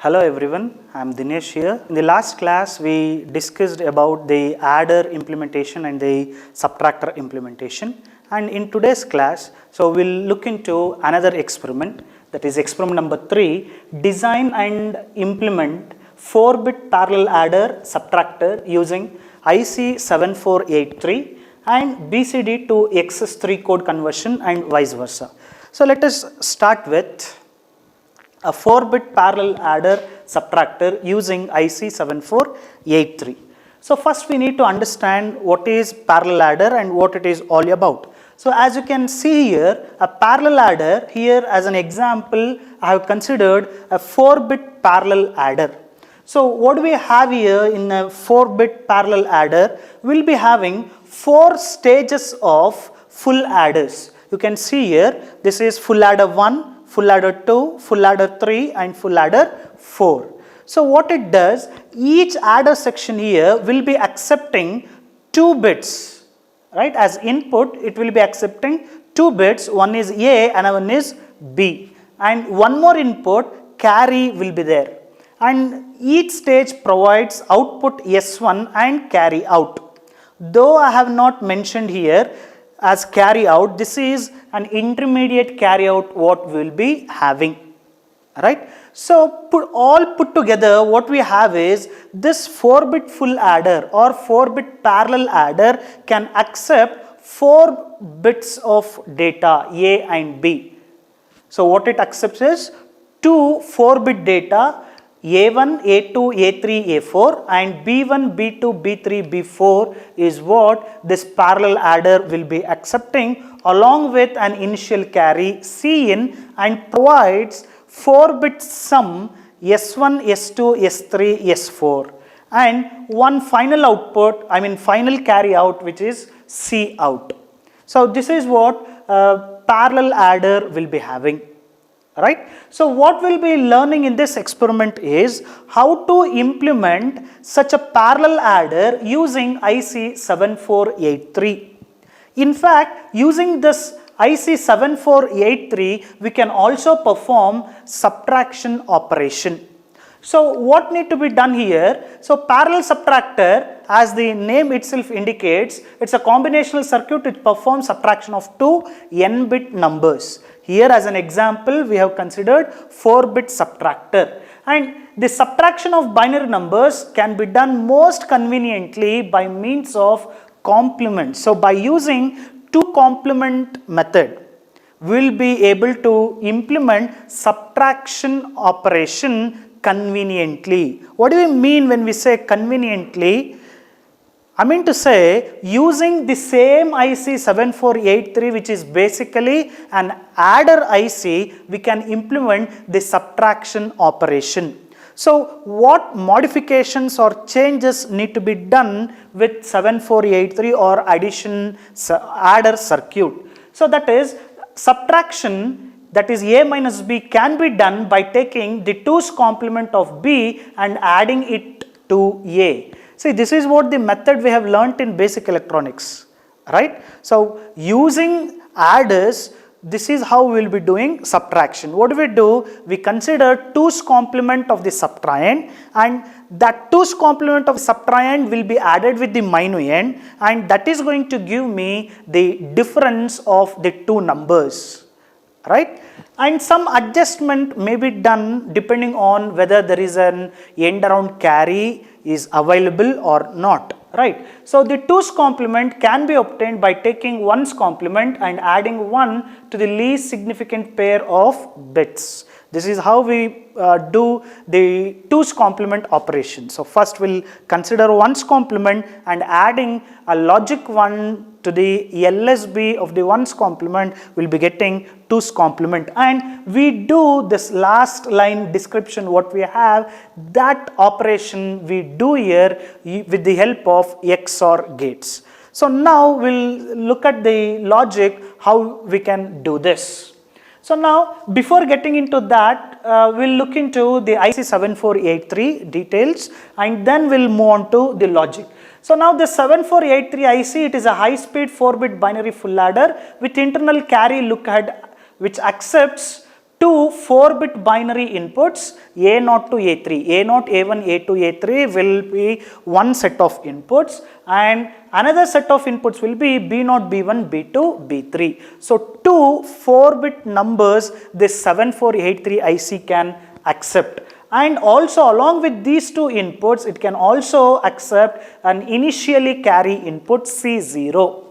Hello everyone, I am Dinesh here. In the last class, we discussed about the adder implementation and the subtractor implementation. And in today's class, we'll look into another experiment, that is experiment number 3, design and implement 4-bit parallel adder subtractor using IC 7483 and BCD to XS3 code conversion and vice versa. So let us start with a 4-bit parallel adder subtractor using IC 7483. So first we need to understand what is parallel adder and what it is all about. So as you can see here, a parallel adder, here as an example I have considered a 4-bit parallel adder. So what do we have here in a 4-bit parallel adder? We'll be having 4 stages of full adders. You can see here, this is full adder 1, full adder 2, full adder 3 and full adder 4. So what it does, each adder section here will be accepting 2 bits, right? As input it will be accepting 2 bits, one is A and one is B, and one more input carry will be there, and each stage provides output S1 and carry out. Though I have not mentioned here as carry out, this is an intermediate carry out what we will be having, right? So put together what we have is this 4-bit full adder or 4-bit parallel adder can accept 4 bits of data A and B. So what it accepts is 2 4-bit data A1, A2, A3, A4 and B1, B2, B3, B4 is what this parallel adder will be accepting along with an initial carry Cin and provides 4-bit sum S1, S2, S3, S4 and one final output, final carry out, which is C out. So this is what parallel adder will be having. Right. So what we'll be learning in this experiment is how to implement such a parallel adder using IC 7483. In fact, using this IC 7483, we can also perform subtraction operation. So what need to be done here? So parallel subtractor, as the name itself indicates, it's a combinational circuit which performs subtraction of 2 n-bit numbers. Here as an example, we have considered 4-bit subtractor, and the subtraction of binary numbers can be done most conveniently by means of complement. So by using 2 complement method, we will be able to implement subtraction operation conveniently. What do we mean when we say conveniently? I mean to say, using the same IC 7483, which is basically an adder IC, we can implement the subtraction operation. So what modifications or changes need to be done with 7483 or adder circuit? So that is subtraction, that is A minus B, can be done by taking the 2's complement of B and adding it to A. See, this is what the method we have learnt in basic electronics, right? So using adders, this is how we will be doing subtraction. What do? We consider 2's complement of the subtrahend, and that 2's complement of subtrahend will be added with the minuend, and that is going to give me the difference of the 2 numbers, right? And some adjustment may be done depending on whether there is an end around carry is available or not, right? So the 2's complement can be obtained by taking 1's complement and adding 1 to the least significant pair of bits. This is how we do the 2's complement operation. So first we'll consider 1's complement and adding a logic 1 to the LSB of the 1's complement, will be getting 2's complement, and we do this last line description what we have, that operation we do here with the help of XOR gates. So now we'll look at the logic how we can do this. So now before getting into that, we'll look into the IC 7483 details and then we'll move on to the logic. So now the 7483 IC, it is a high-speed 4-bit binary full adder with internal carry look ahead which accepts 2 4-bit binary inputs A0 to A3. A0, A1, A2, A3 will be one set of inputs, and another set of inputs will be B0, B1, B2, B3. So two 4-bit numbers this 7483 IC can accept. And also along with these two inputs, it can also accept an initially carry input C0.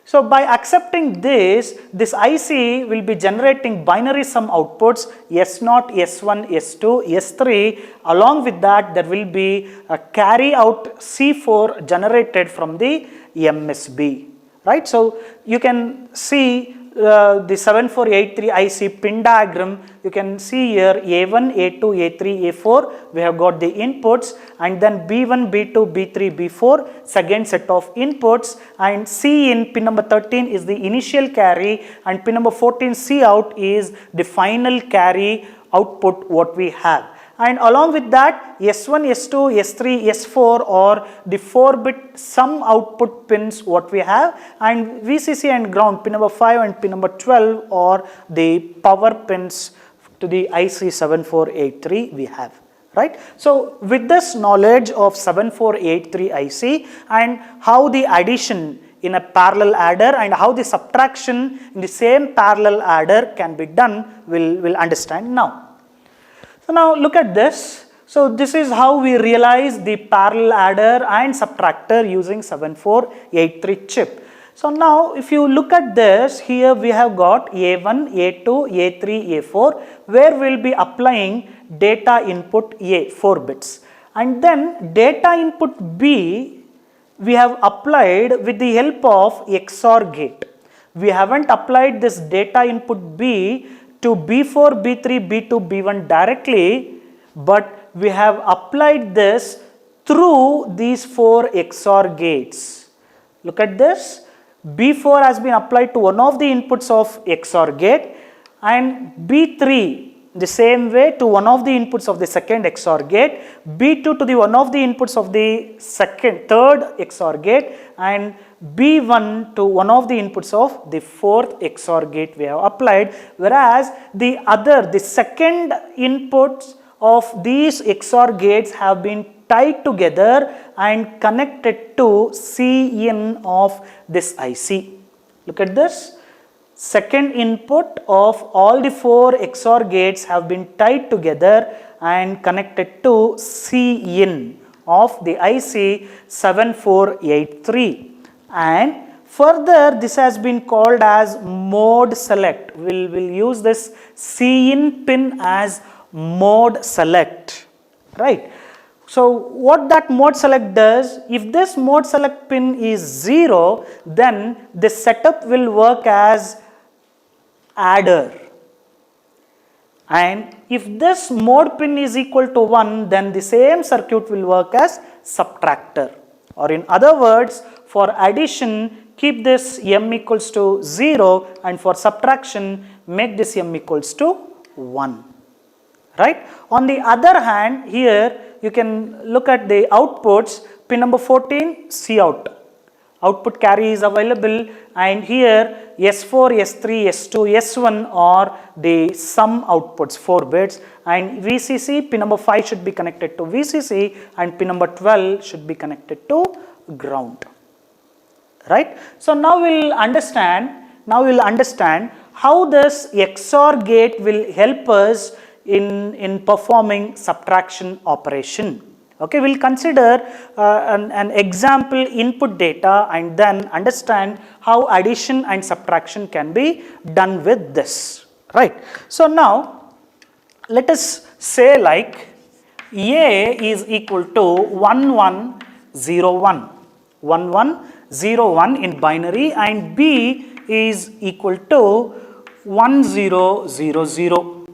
So by accepting this IC will be generating binary sum outputs S0, S1, S2, S3. Along with that, there will be a carry out C4 generated from the MSB, right? So you can see the 7483 IC pin diagram. You can see here A1, A2, A3, A4, we have got the inputs, and then B1, B2, B3, B4, second set of inputs, and C in pin number 13 is the initial carry, and pin number 14 C out is the final carry output what we have. And along with that, S1, S2, S3, S4 are the 4-bit sum output pins what we have, and VCC and ground pin number 5 and pin number 12 are the power pins to the IC 7483 we have, right? So with this knowledge of 7483 IC and how the addition in a parallel adder and how the subtraction in the same parallel adder can be done, we'll understand now. So now look at this. So this is how we realize the parallel adder and subtractor using 7483 chip. So now if you look at this, here we have got A1, A2, A3, A4, where we'll be applying data input A, 4 bits. And then data input B, we have applied with the help of XOR gate. We haven't applied this data input B to B4, B3, B2, B1 directly, but we have applied this through these 4 XOR gates. Look at this. B4 has been applied to one of the inputs of XOR gate, and B3 the same way to one of the inputs of the second XOR gate, B2 to the one of the inputs of the third XOR gate, and B1 to one of the inputs of the fourth XOR gate we have applied, whereas the second inputs of these XOR gates have been tied together and connected to Cin of this IC. Look at this. Second input of all the 4 XOR gates have been tied together and connected to Cin of the IC 7483, and further this has been called as mode select. We'll use this Cin pin as mode select, right? So what that mode select does, if this mode select pin is 0, then the setup will work as adder, and if this mode pin is equal to 1, then the same circuit will work as subtractor. Or in other words, for addition keep this m equals to 0, and for subtraction make this m equals to 1, right? On the other hand, here you can look at the outputs. Pin number 14 C out, output carry is available, and here S4, S3, S2, S1 are the sum outputs 4 bits, and VCC pin number 5 should be connected to VCC, and pin number 12 should be connected to ground, right? So now we'll understand how this XOR gate will help us in performing subtraction operation. Okay, we'll consider an example input data and then understand how addition and subtraction can be done with this, right? So now let us say like A is equal to 1101, 1101 in binary, and B is equal to 1000.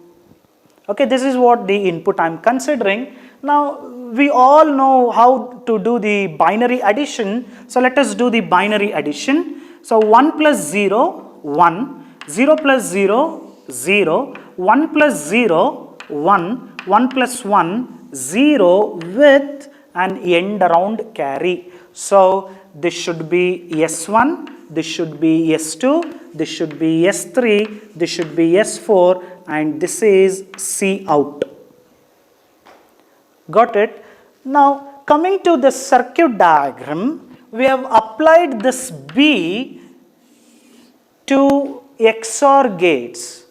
Okay, this is what the input I am considering. Now we all know how to do the binary addition, so let us do the binary addition. So 1 plus 0, 1, 0 plus 0, 0, 1 plus 0, 1, 1 plus 1, 0 with an end around carry. So this should be S1, this should be S2, this should be S3, this should be S4, and this is C out. Got it? Now coming to the circuit diagram, we have applied this B to XOR gates.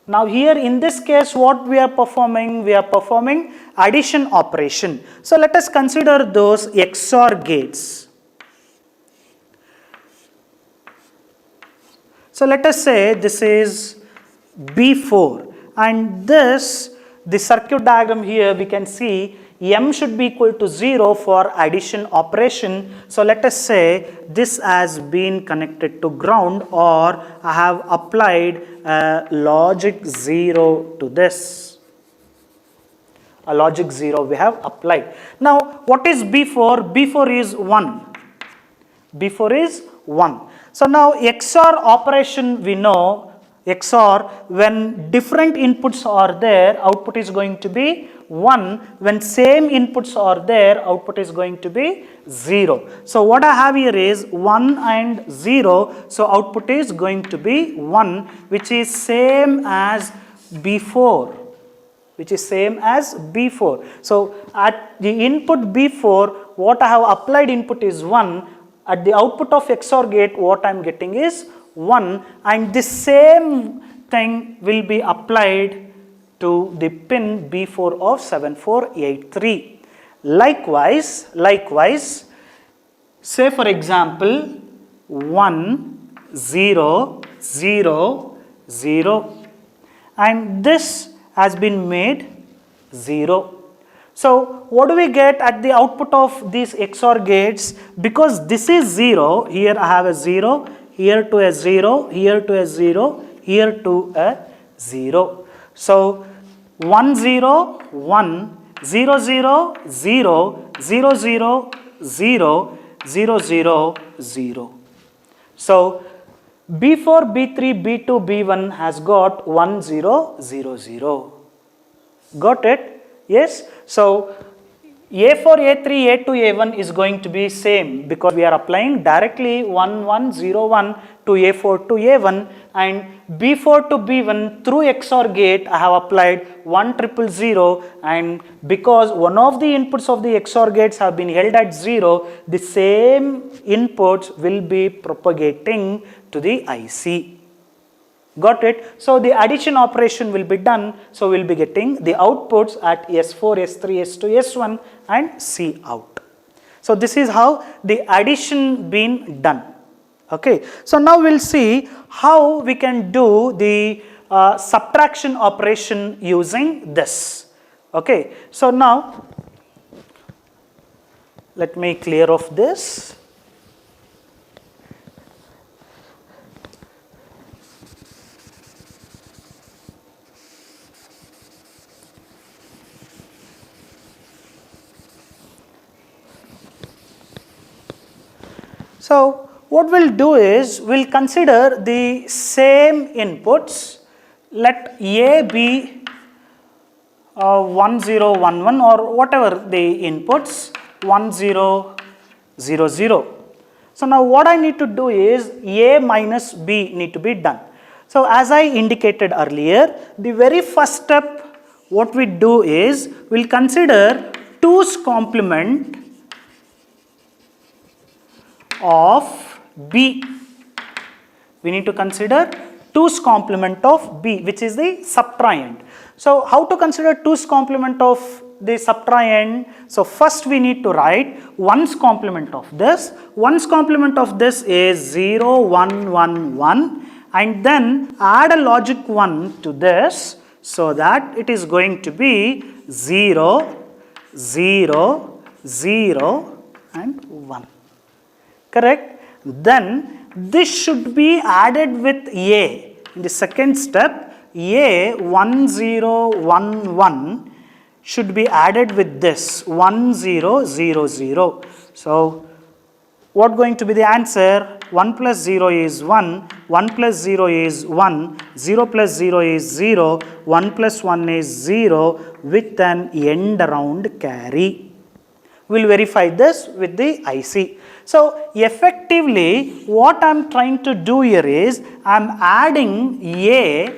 Now here in this case what we are performing? We are performing addition operation. So let us consider those XOR gates. So let us say this is B4, and this, the circuit diagram here we can see M should be equal to 0 for addition operation. So let us say this has been connected to ground, or I have applied a logic 0 to this. A logic 0 we have applied. Now what is B4? B4 is 1. B4 is 1. So now XOR operation, we know XOR, when different inputs are there, output is going to be 1. When same inputs are there, output is going to be 0. So what I have here is 1 and 0. So output is going to be 1, which is same as B4. Which is same as B4. So at the input B4, what I have applied input is 1. At the output of XOR gate, what I am getting is 1, and the same thing will be applied to the pin B4 of 7483. Likewise, say for example 1, 0, 0, 0, and this has been made 0. So what do we get at the output of these XOR gates? Because this is 0, here I have a 0, here to a 0, here to a 0, here to a 0. So 1 0 1, 0 0 0, 0 0 0, 0 0 0. So B4, B3, B2, B1 has got 1 0 0 0. Got it? Yes. So A4, A3, A2, A1 is going to be same, because we are applying directly 1 1 0 1 to A4 to A1, and B4 to B1 through XOR gate I have applied 1 0 0 0, and because one of the inputs of the XOR gates have been held at 0, the same inputs will be propagating to the IC. Got it? So the addition operation will be done. So we will be getting the outputs at S4, S3, S2, S1 and C out. So this is how the addition been done. Okay. So now we will see how we can do the subtraction operation using this. Okay. So now let me clear off this. So what we'll do is we'll consider the same inputs. Let A be 1 0 1 1 or whatever the inputs 1 0 0 0. So now what I need to do is A minus B need to be done. So as I indicated earlier, the very first step what we do is we'll consider 2's complement of B. We need to consider 2's complement of B, which is the subtrahend. So how to consider 2's complement of the subtrahend? So first we need to write 1's complement of this. 1's complement of this is 0 1 1 1, and then add a logic 1 to this, so that it is going to be 0 0 0 and 1. Correct? Then this should be added with A. In the second step, A 1 0 1 1 should be added with this 1 0 0 0. So what going to be the answer? 1 plus 0 is 1, 1 plus 0 is 1, 0 plus 0 is 0, 1 plus 1 is 0 with an end round carry. We will verify this with the IC. So effectively what I am trying to do here is I am adding A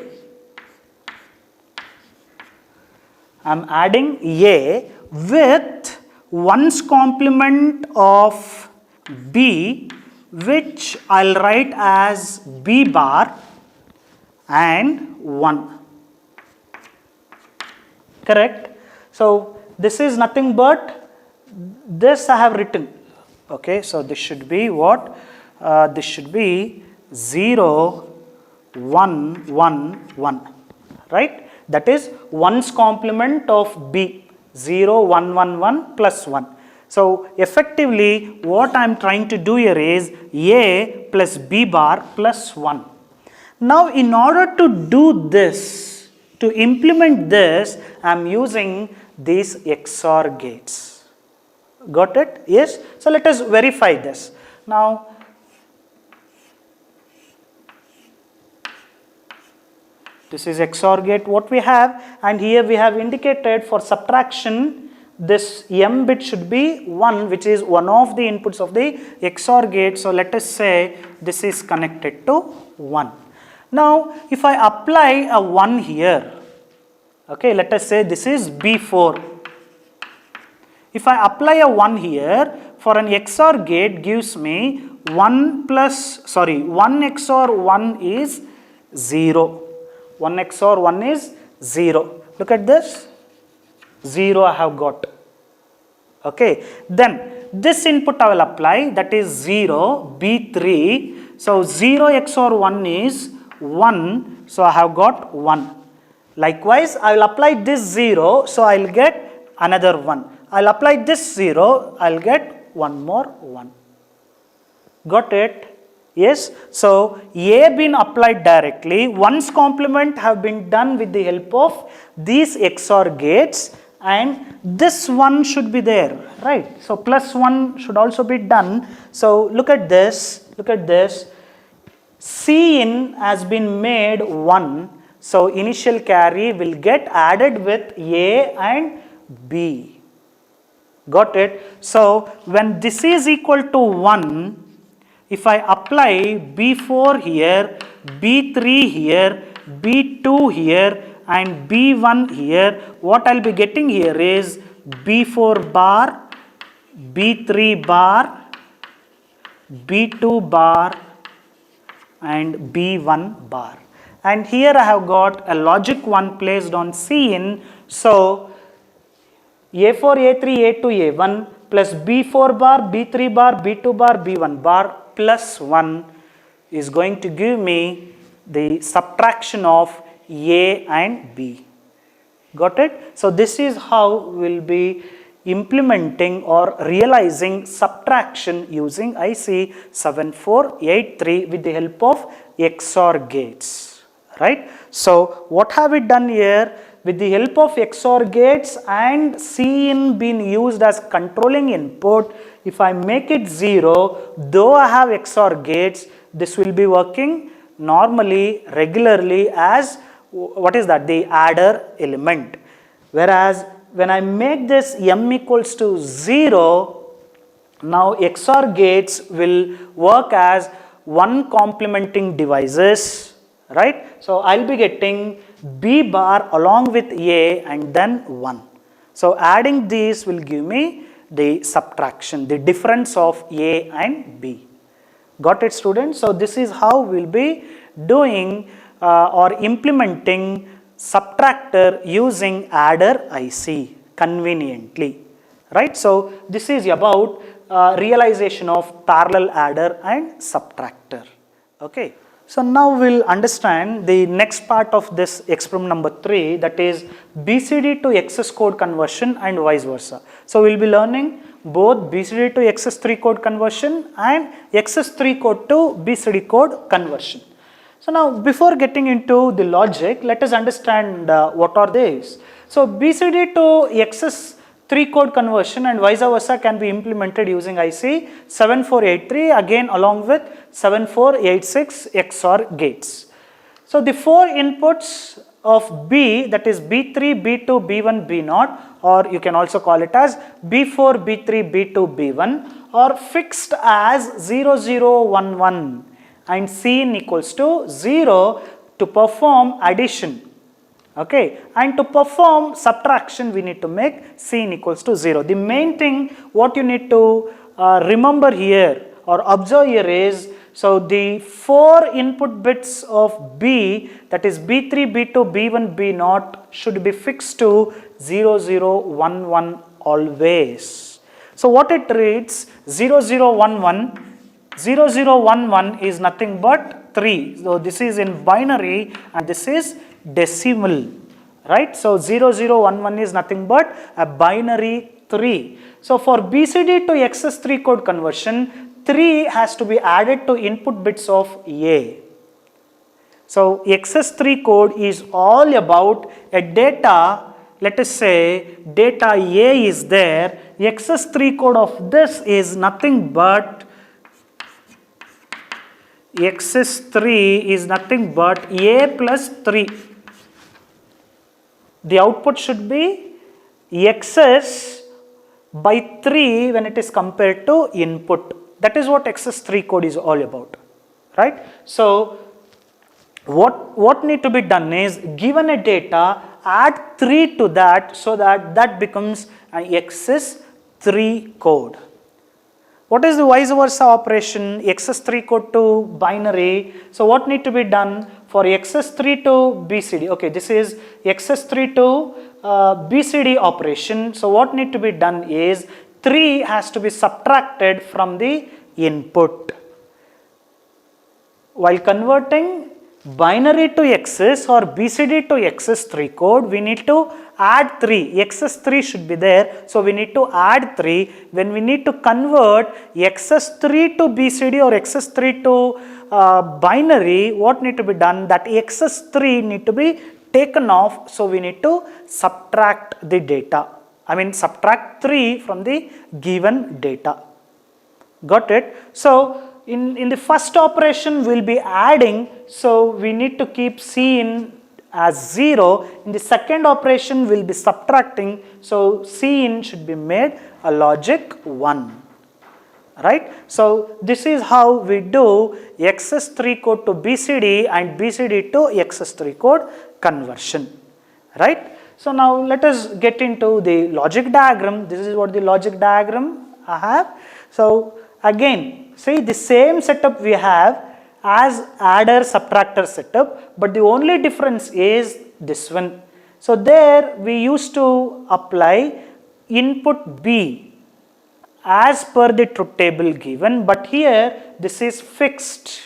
I'm adding A with 1's complement of B, which I'll write as B bar and 1. Correct? So this is nothing but this I have written. Okay, so this should be what? This should be 0, 1, 1, 1. Right? That is 1's complement of B. 0, 1, 1, 1 plus 1. So effectively what I am trying to do here is A plus B bar plus 1. Now in order to do this, to implement this, I am using these XOR gates. Got it? Yes? So let us verify this. Now this is XOR gate what we have, and here we have indicated for subtraction this M bit should be 1, which is one of the inputs of the XOR gate. So let us say this is connected to 1. Now if I apply a 1 here, okay, let us say this is B4. If I apply a 1 here, for an XOR gate gives me 1 XOR 1 is 0. 1 XOR 1 is 0. Look at this. 0 I have got. Okay. Then this input I will apply, that is 0, B3. So 0 XOR 1 is 1. So I have got 1. Likewise, I will apply this 0. So I will get another 1. I will apply this 0. I will get one more 1. Got it? Yes, so A been applied directly, 1's complement have been done with the help of these XOR gates, and this 1 should be there, right? So plus 1 should also be done. So look at this, Cin has been made 1, so initial carry will get added with A and B. Got it? So when this is equal to 1, if I apply B4 here, B3 here, B2 here and B1 here, what I will be getting here is B4 bar, B3 bar, B2 bar and B1 bar. And here I have got a logic 1 placed on Cin. So A4, A3, A2, A1 plus B4 bar, B3 bar, B2 bar, B1 bar plus 1 is going to give me the subtraction of A and B. Got it? So this is how we will be implementing or realizing subtraction using IC 7483 with the help of XOR gates. Right? So what have we done here? With the help of XOR gates and Cin being used as controlling input, if I make it 0, though I have XOR gates, this will be working normally, regularly as what is that? The adder element. Whereas when I make this M equals to 0, now XOR gates will work as 1 complementing devices, right? So I'll be getting B bar along with A and then 1. So adding these will give me the subtraction, the difference of A and B. Got it, students? So this is how we'll be doing or implementing subtractor using adder IC conveniently, right? So this is about realization of parallel adder and subtractor. Okay. So now we'll understand the next part of this experiment number 3, that is BCD to XS code conversion and vice versa. So we'll be learning both BCD to XS3 code conversion and XS3 code to BCD code conversion. So now before getting into the logic, let us understand what are these. So BCD to XS3 code conversion and vice versa can be implemented using IC 7483 again along with 7486 XOR gates. So the 4 inputs of B, that is B3, B2, B1, B0, or you can also call it as B4, B3, B2, B1, are fixed as 0, 0, 1, 1 and Cin equals to 0 to perform addition. Okay, and to perform subtraction we need to make Cin equals to 0. The main thing what you need to remember here or observe here is, so the 4 input bits of B, that is B3, B2, B1, B0 should be fixed to 0, 0, 1, 1 always. So what it reads, 0, 0, 1, 1, 0, 0, 1, 1 is nothing but 3. So this is in binary and this is decimal, right? So 0, 0, 1, 1 is nothing but a binary 3. So for BCD to XS3 code conversion, 3 has to be added to input bits of A. So XS3 code is all about a data, let us say data A is there, XS3 code of this is nothing but XS3 is nothing but A plus 3. The output should be XS by 3 when it is compared to input. That is what XS3 code is all about, right? So what need to be done is, given a data, add 3 to that so that becomes an XS3 code. What is the vice versa operation, XS3 code to binary? So what need to be done for XS3 to BCD? Okay, this is XS3 to BCD operation. So what need to be done is, 3 has to be subtracted from the input. While converting binary to XS or BCD to XS3 code, we need to add 3. XS3 should be there, so we need to add 3. When we need to convert XS3 to BCD or XS3 to binary, what need to be done? That XS3 need to be taken off, so we need to subtract the data. Subtract 3 from the given data. Got it? So in the first operation we will be adding, so we need to keep Cin as 0. In the second operation we will be subtracting, so Cin should be made a logic 1. Right? So this is how we do XS3 code to BCD and BCD to XS3 code conversion. Right? So now let us get into the logic diagram. This is what the logic diagram I have. So again, see the same setup we have as adder subtractor setup, but the only difference is this one. So there we used to apply input B as per the truth table given, but here this is fixed.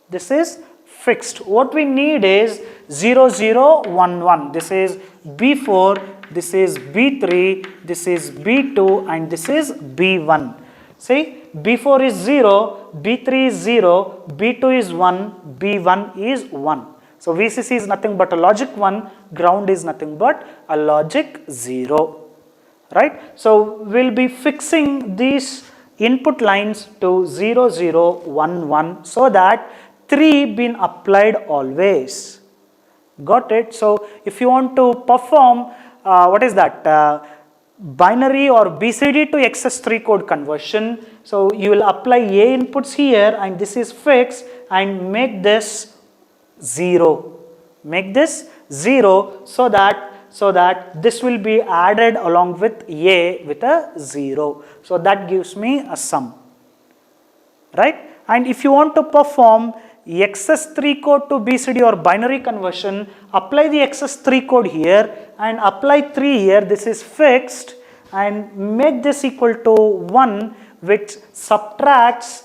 This is fixed. What we need is 0, 0, 1, 1. This is B4, this is B3, this is B2 and this is B1. See, B4 is 0, B3 is 0, B2 is 1, B1 is 1. So VCC is nothing but a logic 1, ground is nothing but a logic 0. Right? So we'll be fixing these input lines to 0, 0, 1, 1 so that 3 been applied always. Got it? So if you want to perform binary or BCD to XS3 code conversion, so you will apply A inputs here and this is fixed and make this 0. Make this 0 so that this will be added along with A with a 0. So that gives me a sum. Right? And if you want to perform XS3 code to BCD or binary conversion, apply the XS3 code here and apply 3 here. This is fixed and make this equal to 1, which subtracts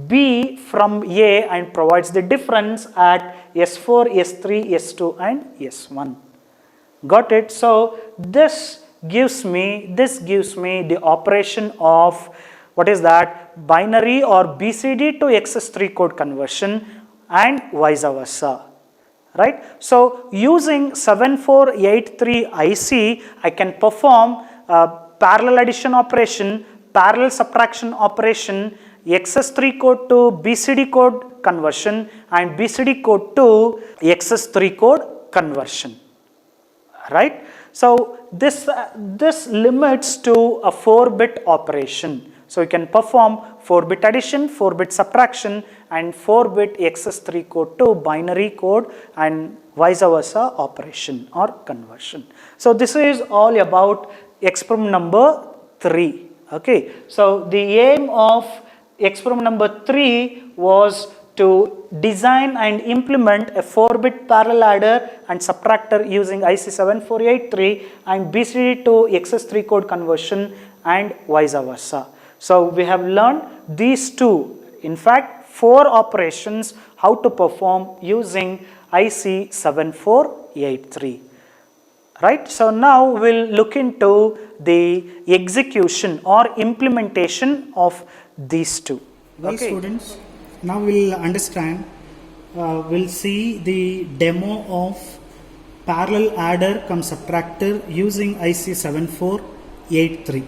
B from A and provides the difference at S4, S3, S2 and S1. Got it? So this gives me the operation of binary or BCD to XS3 code conversion and vice versa. Right? So using 7483 IC, I can perform parallel addition operation, parallel subtraction operation, XS3 code to BCD code conversion and BCD code to XS3 code conversion. Right? So this limits to a 4-bit operation. So you can perform 4-bit addition, 4-bit subtraction and 4-bit XS3 code to binary code and vice versa operation or conversion. So this is all about experiment number 3. Okay, so the aim of experiment number 3 was to design and implement a 4-bit parallel adder and subtractor using IC7483 and BCD to XS3 code conversion and vice versa. So we have learned these two, in fact 4 operations how to perform using IC7483. Right, so now we'll look into the execution or implementation of these two. Well, students, now we'll understand, we'll see the demo of parallel adder cum subtractor using IC7483.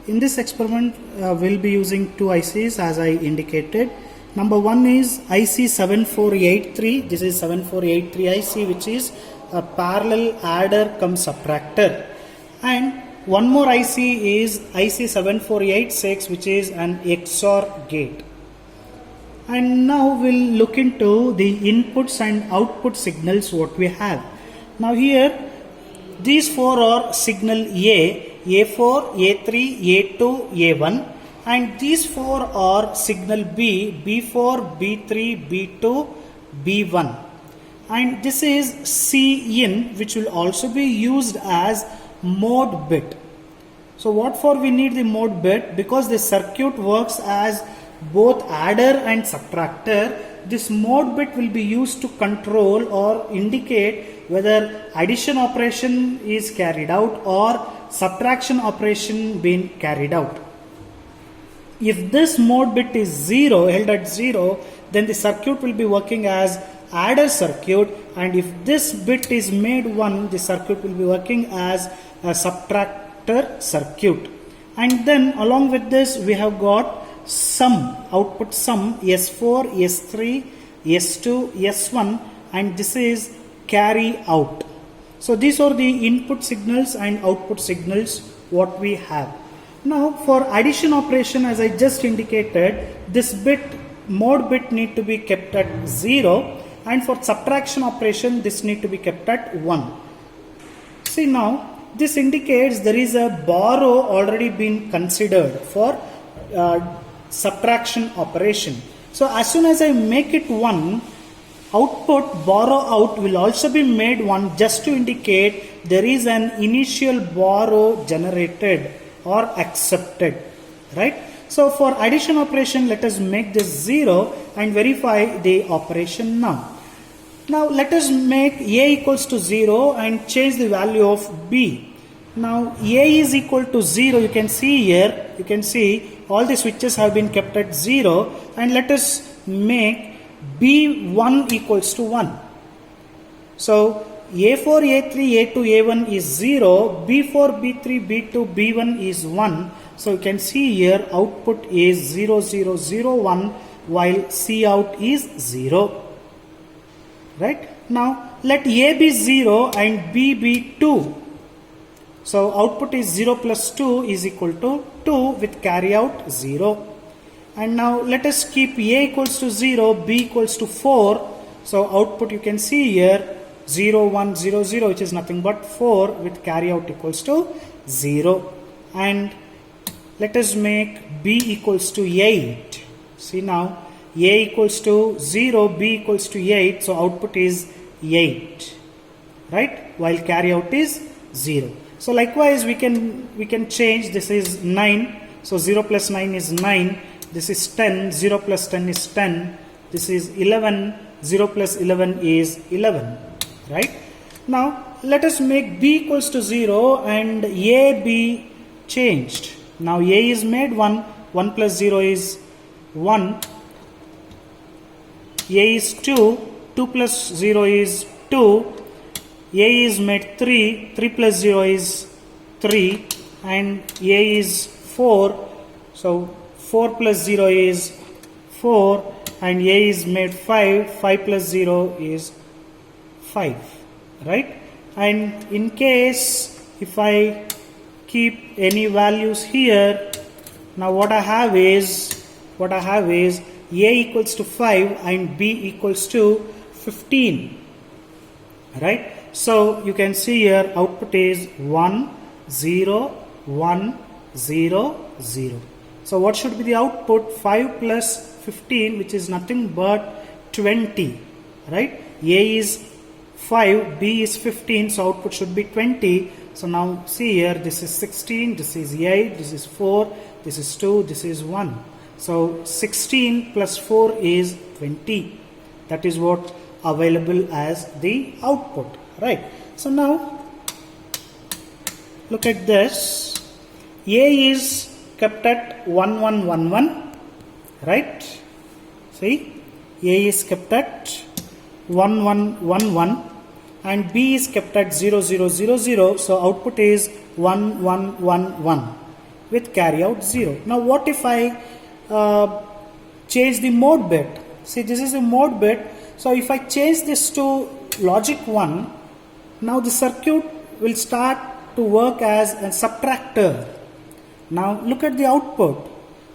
In this experiment, we'll be using 2 ICs as I indicated. Number 1 is IC7483. This is 7483 IC, which is a parallel adder cum subtractor, and one more IC is IC7486, which is an XOR gate. And now we'll look into the inputs and output signals what we have. Now here these 4 are signal A, A4, A3, A2, A1, and these 4 are signal B, B4, B3, B2, B1. And this is Cin, which will also be used as mode bit. So what for we need the mode bit? Because the circuit works as both adder and subtractor. This mode bit will be used to control or indicate whether addition operation is carried out or subtraction operation being carried out. If this mode bit is 0, held at 0, then the circuit will be working as adder circuit, and if this bit is made 1, the circuit will be working as a subtractor circuit. And then along with this we have got sum, output sum, S4, S3, S2, S1, and this is carry out. So these are the input signals and output signals what we have. Now for addition operation, as I just indicated, this bit, mode bit, need to be kept at 0, and for subtraction operation this need to be kept at 1. See, now this indicates there is a borrow already been considered for subtraction operation. So as soon as I make it 1, output borrow out will also be made 1, just to indicate there is an initial borrow generated or accepted, right? So for addition operation, let us make this 0 and verify the operation now. Now let us make A equals to 0 and change the value of B. Now A is equal to 0, you can see here, you can see all the switches have been kept at 0, and let us make B1 equals to 1. So A4, A3, A2, A1 is 0, B4, B3, B2, B1 is 1. So you can see here output is 0, 0, 0, 1, while Cout is 0. Right? Now let A be 0 and B be 2. So output is 0 plus 2 is equal to 2 with carry out 0. And now let us keep A equals to 0, B equals to 4. So output you can see here 0, 1, 0, 0, which is nothing but 4 with carry out equals to 0. And let us make B equals to 8. See, now A equals to 0, B equals to 8. So output is 8, right? While carry out is 0. So likewise we can change. This is 9. So 0 plus 9 is 9. This is 10. 0 plus 10 is 10. This is 11. 0 plus 11 is 11. Right? Now let us make B equals to 0 and A be changed. Now A is made 1. 1 plus 0 is 1. A is 2. 2 plus 0 is 2. A is made 3. 3 plus 0 is 3. And A is 4. So 4 plus 0 is 4. And A is made 5. 5 plus 0 is 5. Right? And in case if I keep any values here, Now what I have is A equals to 5 and B equals to 15, right? So you can see here output is 1 0 1 0 0. So what should be the output? 5 plus 15, which is nothing but 20, right? A is 5, B is 15, so output should be 20. So now see here, this is 16, this is 8, this is 4, this is 2, this is 1. So 16 plus 4 is 20. That is what available as the output, right? So now look at this. A is kept at 1 1 1 1, right? See, A is kept at 1 1 1 1 and B is kept at 0 0 0 0. So output is 1 1 1 1 with carry out 0. Now what if I change the mode bit? See, this is a mode bit. So if I change this to logic 1, now the circuit will start to work as a subtractor. Now look at the output.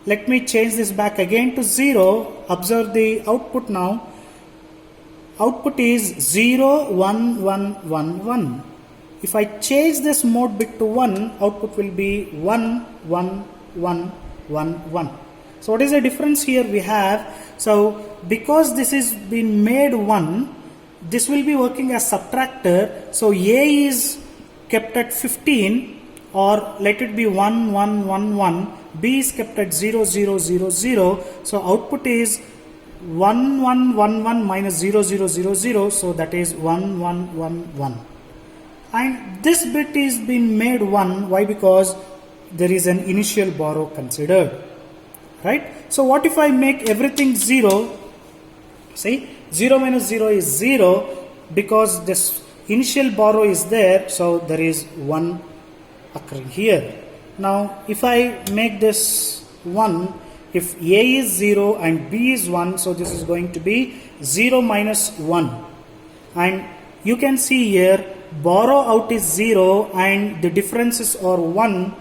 Let me change this back again to 0. Observe the output now. Output is 0 1 1 1 1. If I change this mode bit to 1, output will be 1 1 1 1 1. So what is the difference here we have? So because this is been made 1, this will be working as subtractor. So A is kept at 15, or let it be 1 1 1 1. B is kept at 0 0 0 0. So output is 1 1 1 1 minus 0 0 0 0. So that is 1 1 1 1. And this bit is been made 1. Why? Because there is an initial borrow considered, right? So what if I make everything 0? See, 0 minus 0 is 0 because this initial borrow is there. So there is 1 occurring here. Now if I make this 1, if A is 0 and B is 1, so this is going to be 0 minus 1. And you can see here borrow out is 0 and the differences are 1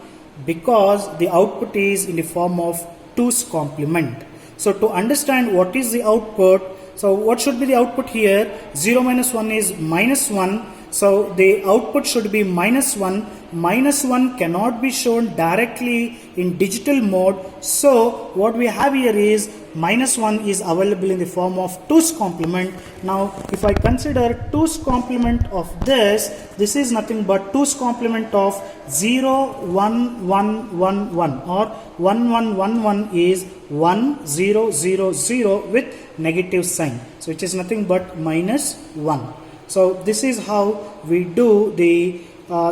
because the output is in the form of 2's complement. So to understand what is the output, so what should be the output here? 0 minus 1 is minus 1. So the output should be minus 1. Minus 1 cannot be shown directly in digital mode. So what we have here is minus 1 is available in the form of 2's complement. Now if I consider 2's complement of this is nothing but 2's complement of 0 1 1 1 1 or 1 1 1 1 is 1 0 0 0 with negative sign. So it is nothing but minus 1. So this is how we do the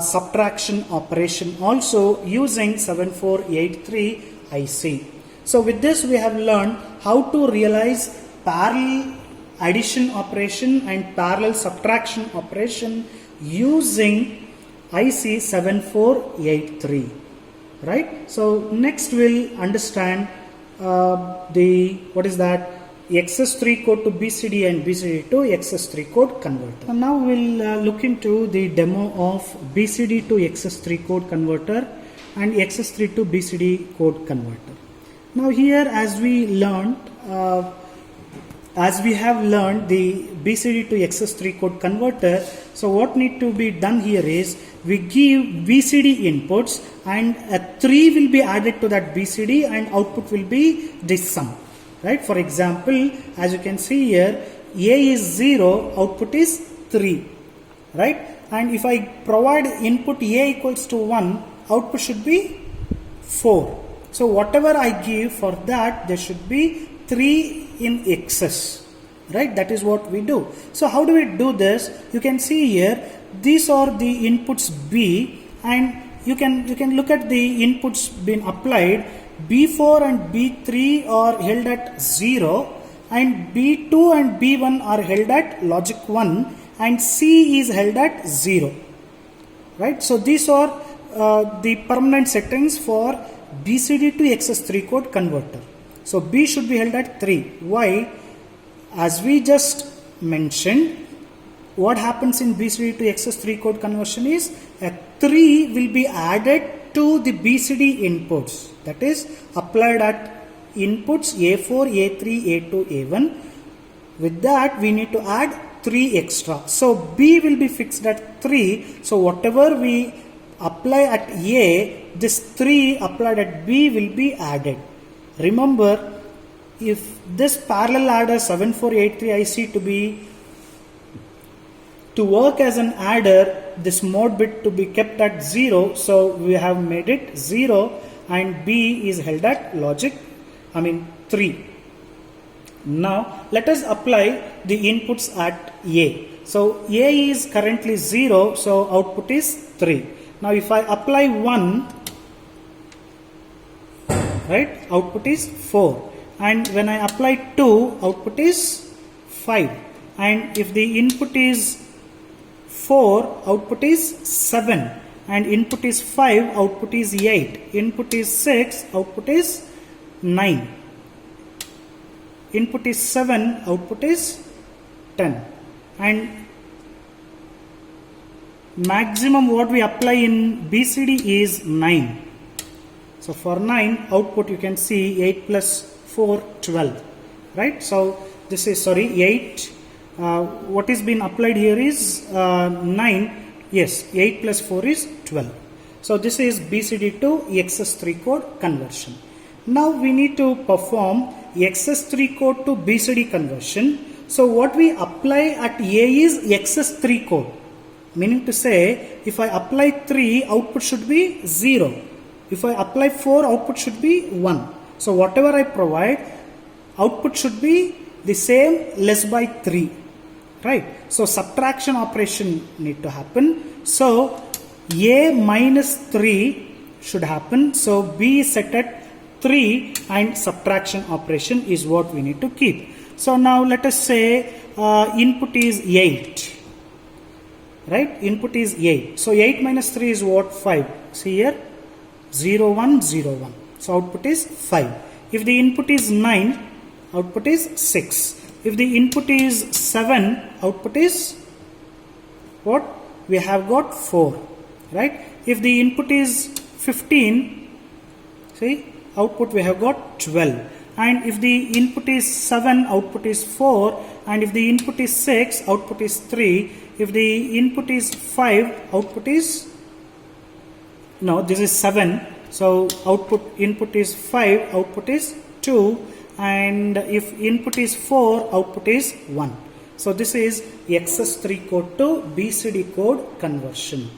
subtraction operation also using 7483 IC. So with this we have learned how to realize parallel addition operation and parallel subtraction operation using IC 7483, right? So next we'll understand what is that XS3 code to BCD and BCD to XS3 code converter. So now we'll look into the demo of BCD to XS3 code converter and XS3 to BCD code converter. Now here as we have learned the BCD to XS3 code converter, so what need to be done here is we give BCD inputs and a 3 will be added to that BCD and output will be this sum. Right? For example, as you can see here, A is 0, output is 3, right? And if I provide input A equals to 1, output should be 4. So whatever I give for that, there should be 3 in excess, right? That is what we do. So how do we do this? You can see here, these are the inputs B, and you can look at the inputs being applied. B4 and B3 are held at 0 and B2 and B1 are held at logic 1 and C is held at 0, right? So these are the permanent settings for BCD to XS3 code converter. So B should be held at 3. Why? As we just mentioned, what happens in BCD to XS3 code conversion is a 3 will be added to the BCD inputs. that is applied at inputs A4, A3, A2, A1. With that we need to add 3 extra. So B will be fixed at 3. So whatever we apply at A, this 3 applied at B will be added. Remember, if this parallel adder 7483 IC to work as an adder, this mode bit to be kept at 0, so we have made it 0 and B is held at 3. Now let us apply the inputs at A. So A is currently 0, so output is 3. Now if I apply 1, right, output is 4. And when I apply 2, output is 5. And if the input is 4, output is 7. And input is 5, output is 8. Input is 6, output is 9. Input is 7, output is 10. And maximum what we apply in BCD is 9. So for 9 output you can see 8 plus 4, 12. Right? So this is 8. What is being applied here is 9. Yes, 8 plus 4 is 12. So this is BCD to XS3 code conversion. Now we need to perform XS3 code to BCD conversion. So what we apply at A is XS3 code. Meaning to say, if I apply 3, output should be 0. If I apply 4, output should be 1. So whatever I provide, output should be the same less by 3. Right? So subtraction operation need to happen. So A minus 3 should happen. So B is set at 3 and subtraction operation is what we need to keep. So now let us say input is 8. Right? Input is 8. So 8 minus 3 is what? 5. See here? 0, 1, 0, 1. So output is 5. If the input is 9, output is 6. If the input is 7, output is what? We have got 4. Right? If the input is 15, see, output we have got 12. And if the input is 7, output is 4. And if the input is 6, output is 3. If the input is 5, output is, no, this is 7. So input is 5, output is 2. And if input is 4, output is 1. So this is XS3 code to BCD code conversion.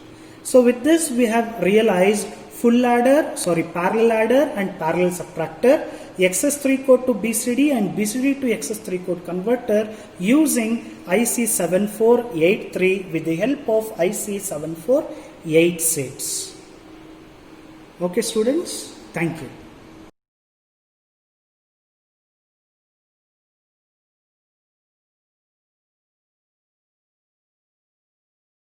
So with this we have realized parallel adder and parallel subtractor, XS3 code to BCD and BCD to XS3 code converter using IC7483 with the help of IC7486. Okay students, thank you.